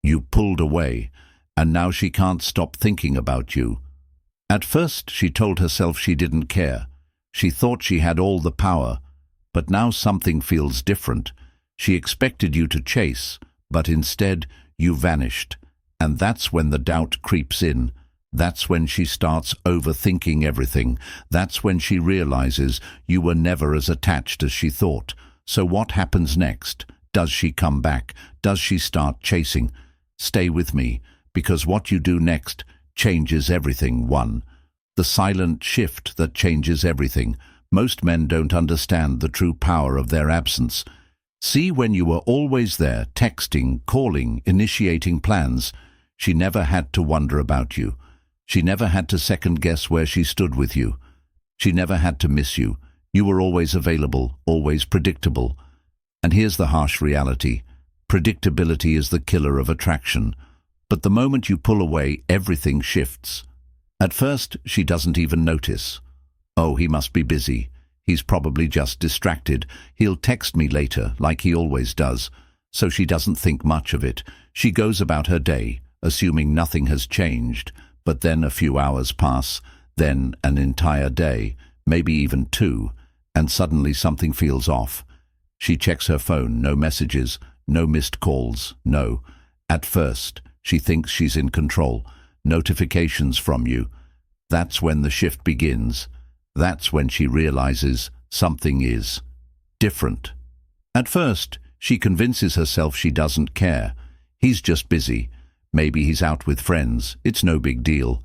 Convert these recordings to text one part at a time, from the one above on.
You pulled away, and now she can't stop thinking about you. At first she told herself she didn't care. She thought she had all the power, but now something feels different. She expected you to chase, but instead you vanished. And that's when the doubt creeps in. That's when she starts overthinking everything. That's when she realizes you were never as attached as she thought. So what happens next? Does she come back? Does she start chasing? Stay with me, because what you do next changes everything. 1. The silent shift that changes everything. Most men don't understand the true power of their absence. See, when you were always there, texting, calling, initiating plans, she never had to wonder about you. She never had to second-guess where she stood with you. She never had to miss you. You were always available, always predictable. And here's the harsh reality. Predictability is the killer of attraction. But the moment you pull away, everything shifts. At first, she doesn't even notice. Oh, he must be busy. He's probably just distracted. He'll text me later, like he always does. So she doesn't think much of it. She goes about her day, assuming nothing has changed. But then a few hours pass, then an entire day, maybe even 2, and suddenly something feels off. She checks her phone, no messages, no missed calls, no. At first, she thinks she's in control. Notifications from you. That's when the shift begins. That's when she realizes something is different. At first, she convinces herself she doesn't care. He's just busy. Maybe he's out with friends. It's no big deal.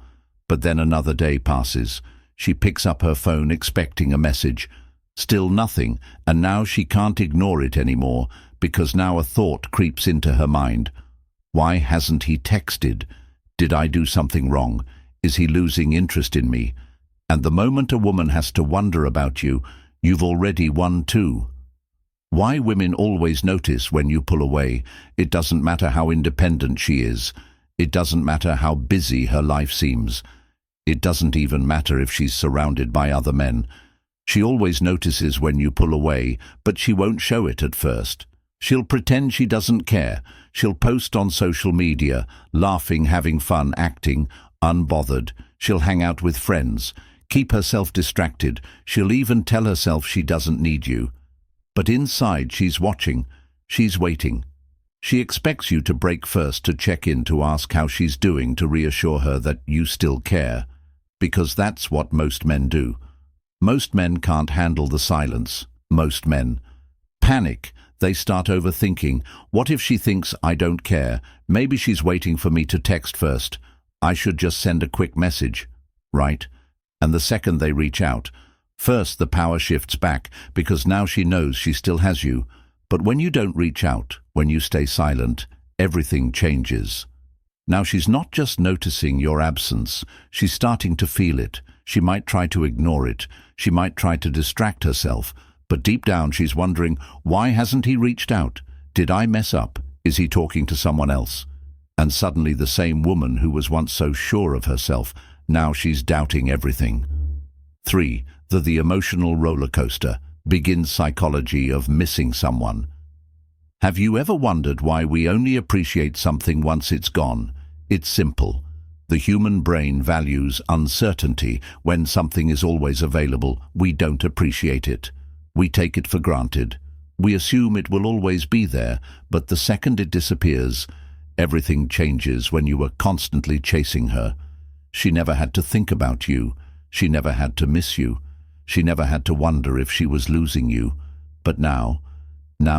But then another day passes. She picks up her phone expecting a message. Still nothing, and now she can't ignore it anymore, because now a thought creeps into her mind. Why hasn't he texted? Did I do something wrong? Is he losing interest in me? And the moment a woman has to wonder about you, you've already won too. Why women always notice when you pull away. It doesn't matter how independent she is. It doesn't matter how busy her life seems. It doesn't even matter if she's surrounded by other men. She always notices when you pull away, but she won't show it at first. She'll pretend she doesn't care. She'll post on social media, laughing, having fun, acting unbothered. She'll hang out with friends, keep herself distracted. She'll even tell herself she doesn't need you. But inside, she's watching. She's waiting. She expects you to break first, to check in, to ask how she's doing, to reassure her that you still care. Because that's what most men do. Most men can't handle the silence. Most men panic. They start overthinking. What if she thinks I don't care? Maybe she's waiting for me to text first. I should just send a quick message, right? And the second they reach out, first the power shifts back, because now she knows she still has you. But when you don't reach out, when you stay silent, everything changes. Now she's not just noticing your absence, she's starting to feel it. She might try to ignore it. She might try to distract herself. But deep down she's wondering, why hasn't he reached out? Did I mess up? Is he talking to someone else? And suddenly the same woman who was once so sure of herself, now she's doubting everything. 3. The emotional roller coaster begins. Psychology of missing someone. Have you ever wondered why we only appreciate something once it's gone? It's simple. The human brain values uncertainty. When something is always available, we don't appreciate it. We take it for granted. We assume it will always be there, but the second it disappears, everything changes. When you were constantly chasing her, she never had to think about you. She never had to miss you. She never had to wonder if she was losing you. But now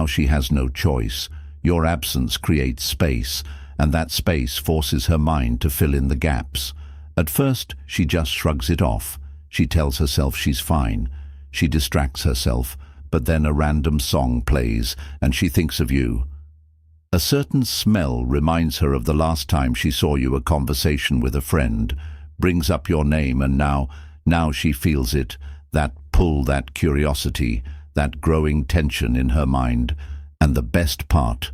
she has no choice. Your absence creates space, and that space forces her mind to fill in the gaps. At first, she just shrugs it off. She tells herself she's fine. She distracts herself, but then a random song plays, and she thinks of you. A certain smell reminds her of the last time she saw you. A conversation with a friend brings up your name, and now she feels it. That pull, that curiosity, that growing tension in her mind. And the best part,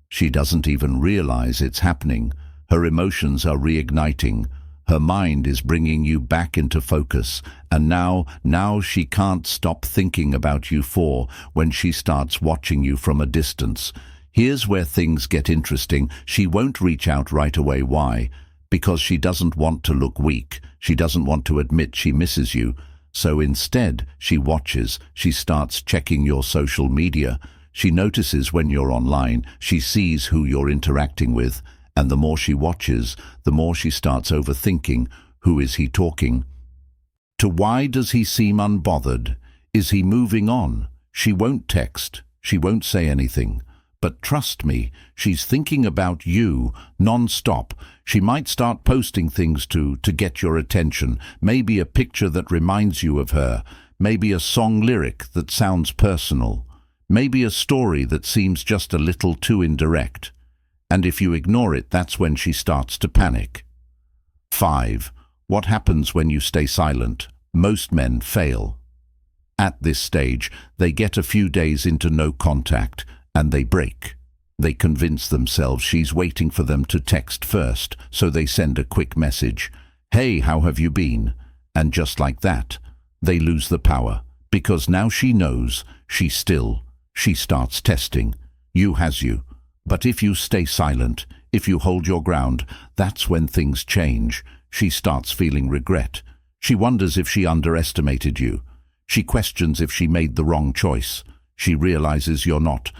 she doesn't even realize it's happening. Her emotions are reigniting. Her mind is bringing you back into focus. And now she can't stop thinking about you. When she starts watching you from a distance, Here's where things get interesting. She won't reach out right away. Why? Because she doesn't want to look weak. She doesn't want to admit she misses you. So instead, she watches. She starts checking your social media. She notices when you're online. She sees who you're interacting with. And the more she watches, the more she starts overthinking. Who is he talking to? Why does he seem unbothered? Is he moving on? She won't text. She won't say anything. But trust me, she's thinking about you non-stop. She might start posting things to get your attention. Maybe a picture that reminds you of her. Maybe a song lyric that sounds personal. Maybe a story that seems just a little too indirect. And if you ignore it, that's when she starts to panic. 5. What happens when you stay silent? Most men fail. At this stage, they get a few days into no contact, and they break. They convince themselves she's waiting for them to text first, so they send a quick message. Hey, how have you been? And just like that, they lose the power, because now she knows she starts testing. You has you. But if you stay silent, if you hold your ground, that's when things change. She starts feeling regret. She wonders if she underestimated you. She questions if she made the wrong choice. She realizes you're not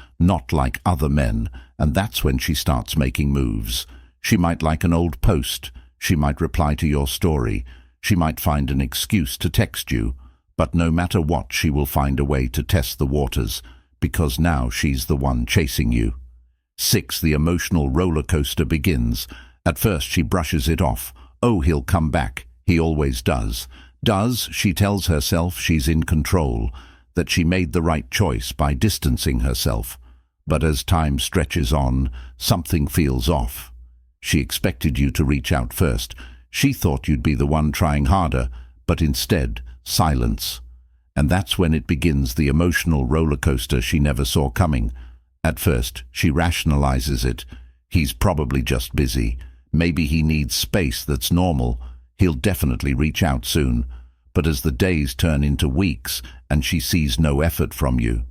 like other men, and that's when she starts making moves. She might like an old post. She might reply to your story. She might find an excuse to text you. But no matter what, she will find a way to test the waters, because now she's the one chasing you. 6. The emotional roller coaster begins. At first she brushes it off. Oh, he'll come back. He always does. She tells herself she's in control, that she made the right choice by distancing herself. But as time stretches on, something feels off. She expected you to reach out first. She thought you'd be the one trying harder, but instead, silence. And that's when it begins, the emotional roller coaster she never saw coming. At first, she rationalizes it. He's probably just busy. Maybe he needs space. That's normal. He'll definitely reach out soon. But as the days turn into weeks and she sees no effort from you,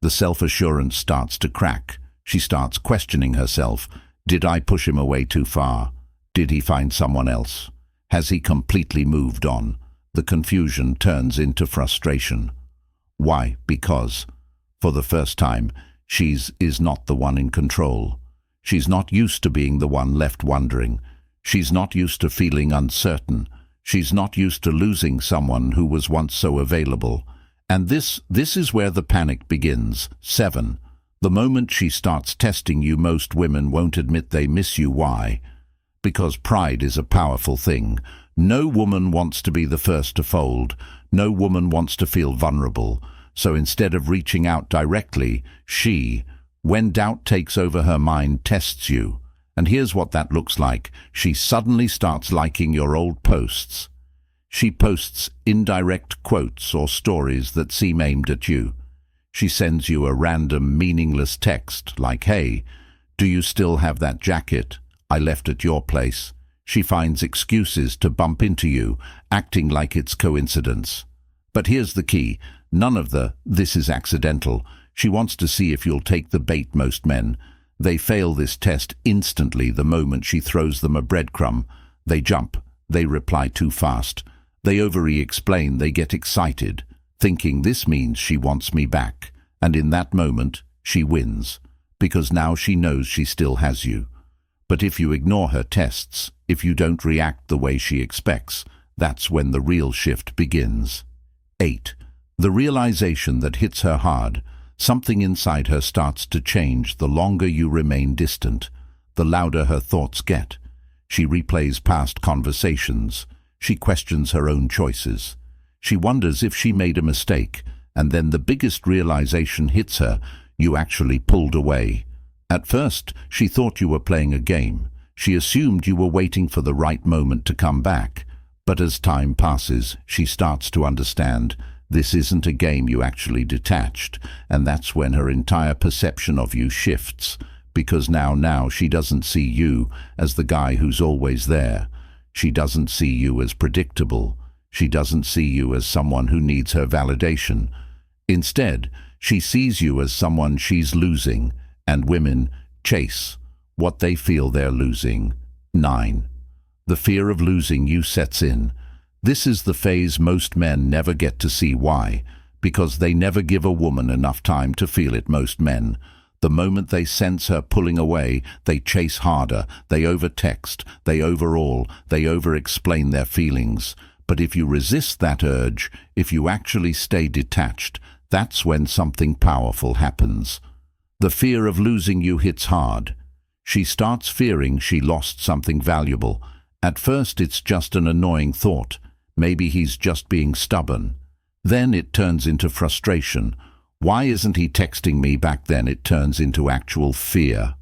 the self-assurance starts to crack. She starts questioning herself. Did I push him away too far? Did he find someone else? Has he completely moved on? The confusion turns into frustration. Why? Because, for the first time, she's not the one in control. She's not used to being the one left wondering. She's not used to feeling uncertain. She's not used to losing someone who was once so available. And this is where the panic begins. 7. The moment she starts testing you, most women won't admit they miss you. Why? Because pride is a powerful thing. No woman wants to be the first to fold. No woman wants to feel vulnerable. So instead of reaching out directly, she, when doubt takes over her mind, tests you. And here's what that looks like. She suddenly starts liking your old posts. She posts indirect quotes or stories that seem aimed at you. She sends you a random, meaningless text like, hey, do you still have that jacket I left at your place? She finds excuses to bump into you, acting like it's coincidence. But here's the key. None of this is accidental. She wants to see if you'll take the bait. Most men, they fail this test instantly the moment she throws them a breadcrumb. They jump. They reply too fast. They over-explain. They get excited, thinking this means she wants me back. And in that moment, she wins, because now she knows she still has you. But if you ignore her tests, if you don't react the way she expects, that's when the real shift begins. 8. The realization that hits her hard. Something inside her starts to change. The longer you remain distant, the louder her thoughts get. She replays past conversations. She questions her own choices. She wonders if she made a mistake. And then the biggest realization hits her. You actually pulled away. At first, she thought you were playing a game. She assumed you were waiting for the right moment to come back. But as time passes, she starts to understand this isn't a game. You actually detached. And that's when her entire perception of you shifts. Because now she doesn't see you as the guy who's always there. She doesn't see you as predictable. She doesn't see you as someone who needs her validation. Instead, she sees you as someone she's losing, and women chase what they feel they're losing. 9. The fear of losing you sets in. This is the phase most men never get to see. Why? Because they never give a woman enough time to feel it. Most men, the moment they sense her pulling away, they chase harder, they overtext, they overall, they over-explain their feelings. But if you resist that urge, if you actually stay detached, that's when something powerful happens. The fear of losing you hits hard. She starts fearing she lost something valuable. At first it's just an annoying thought. Maybe he's just being stubborn. Then it turns into frustration. Why isn't he texting me back? Then it turns into actual fear.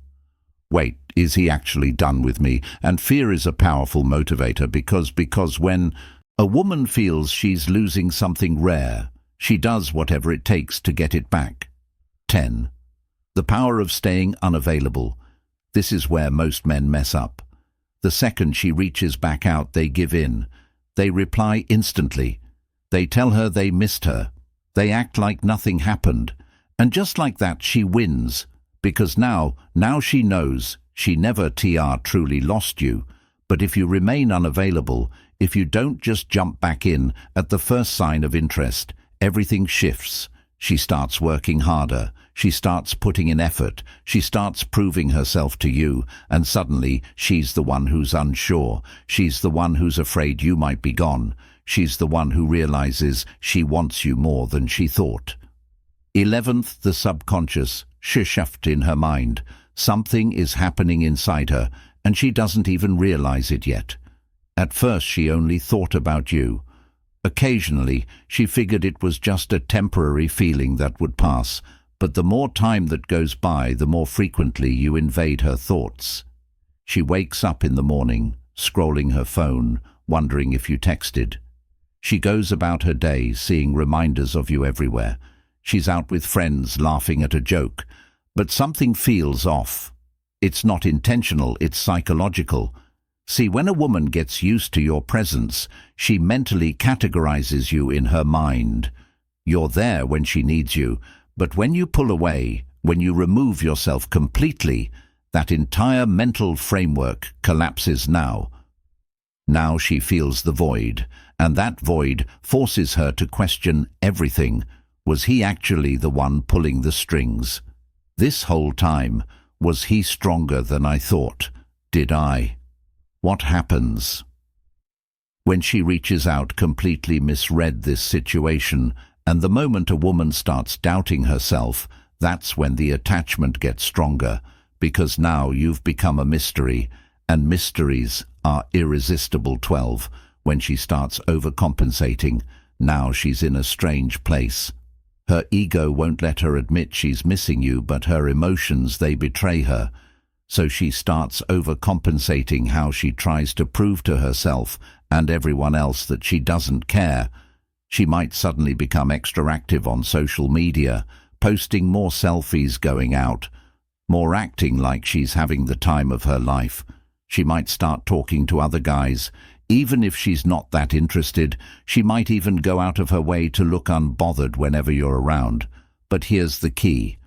Wait, is he actually done with me? And fear is a powerful motivator because when a woman feels she's losing something rare, she does whatever it takes to get it back. 10. The power of staying unavailable. This is where most men mess up. The second she reaches back out, they give in. They reply instantly. They tell her they missed her. They act like nothing happened. And just like that, she wins. Because now she knows she never truly lost you. But if you remain unavailable, if you don't just jump back in at the first sign of interest, everything shifts. She starts working harder. She starts putting in effort. She starts proving herself to you. And suddenly, she's the one who's unsure. She's the one who's afraid you might be gone. She's the one who realizes she wants you more than she thought. 11th, the subconscious shift in her mind. Something is happening inside her, and she doesn't even realize it yet. At first, she only thought about you. Occasionally, she figured it was just a temporary feeling that would pass, but the more time that goes by, the more frequently you invade her thoughts. She wakes up in the morning, scrolling her phone, wondering if you texted. She goes about her day, seeing reminders of you everywhere. She's out with friends, laughing at a joke, but something feels off. It's not intentional, it's psychological. See, when a woman gets used to your presence, she mentally categorizes you in her mind. You're there when she needs you, but when you pull away, when you remove yourself completely, that entire mental framework collapses now. Now she feels the void, and that void forces her to question everything. Was he actually the one pulling the strings? This whole time, was he stronger than I thought? Did I? What happens? When she reaches out, completely misread this situation, and the moment a woman starts doubting herself, that's when the attachment gets stronger, because now you've become a mystery, and mysteries are irresistible. 12. When she starts overcompensating, now she's in a strange place. Her ego won't let her admit she's missing you, but her emotions, they betray her. So she starts overcompensating. How she tries to prove to herself and everyone else that she doesn't care. She might suddenly become extra active on social media, posting more selfies, going out, more acting like she's having the time of her life. She might start talking to other guys. Even if she's not that interested, she might even go out of her way to look unbothered whenever you're around. But here's the key.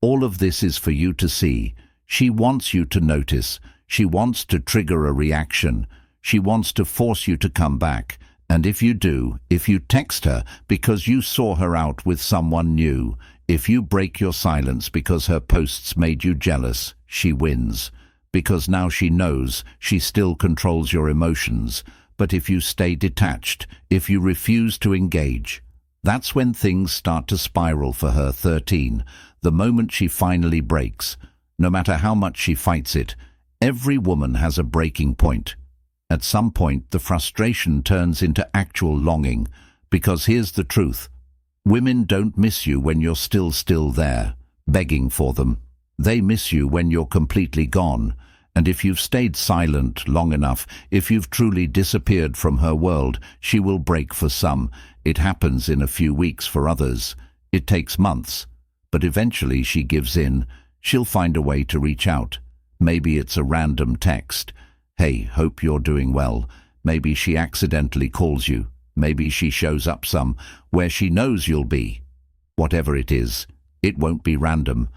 All of this is for you to see. She wants you to notice. She wants to trigger a reaction. She wants to force you to come back. And if you do, if you text her because you saw her out with someone new, if you break your silence because her posts made you jealous, she wins. Because now she knows she still controls your emotions. But if you stay detached, if you refuse to engage, that's when things start to spiral for her. 13. The moment she finally breaks. No matter how much she fights it, every woman has a breaking point. At some point, the frustration turns into actual longing. Because here's the truth. Women don't miss you when you're still there, begging for them. They miss you when you're completely gone. And if you've stayed silent long enough, if you've truly disappeared from her world, she will break. For some, it happens in a few weeks. For others, it takes months. But eventually she gives in. She'll find a way to reach out. Maybe it's a random text. Hey, hope you're doing well. Maybe she accidentally calls you. Maybe she shows up where she knows you'll be. Whatever it is, it won't be random.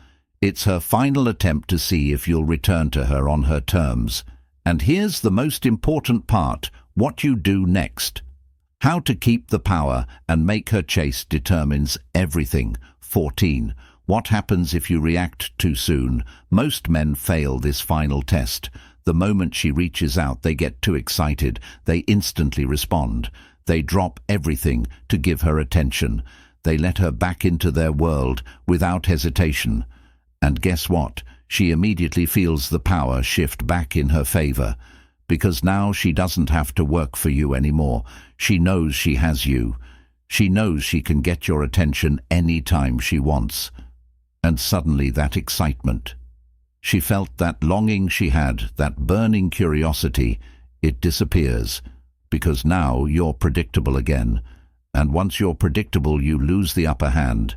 It's her final attempt to see if you'll return to her on her terms. And here's the most important part, what you do next. How to keep the power and make her chase determines everything. 14. What happens if you react too soon? Most men fail this final test. The moment she reaches out, they get too excited. They instantly respond. They drop everything to give her attention. They let her back into their world without hesitation. And guess what? She immediately feels the power shift back in her favor. Because now she doesn't have to work for you anymore. She knows she has you. She knows she can get your attention any time she wants. And suddenly that excitement. She felt that longing she had, that burning curiosity, it disappears. Because now you're predictable again. And once you're predictable, you lose the upper hand.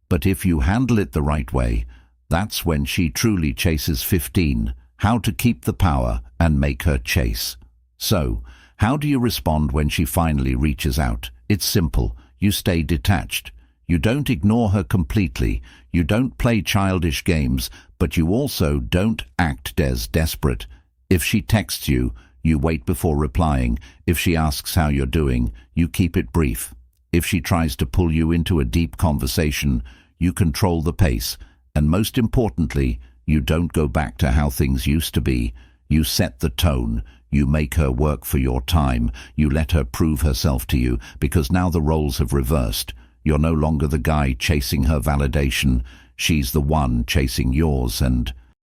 But if you handle it the right way, that's when she truly chases. 15. How to keep the power and make her chase. So, how do you respond when she finally reaches out? It's simple. You stay detached. You don't ignore her completely. You don't play childish games, but you also don't act desperate. If she texts you, you wait before replying. If she asks how you're doing, you keep it brief. If she tries to pull you into a deep conversation, you control the pace. And most importantly, you don't go back to how things used to be. You set the tone. You make her work for your time. You let her prove herself to you, because now the roles have reversed. You're no longer the guy chasing her validation. She's the one chasing yours, and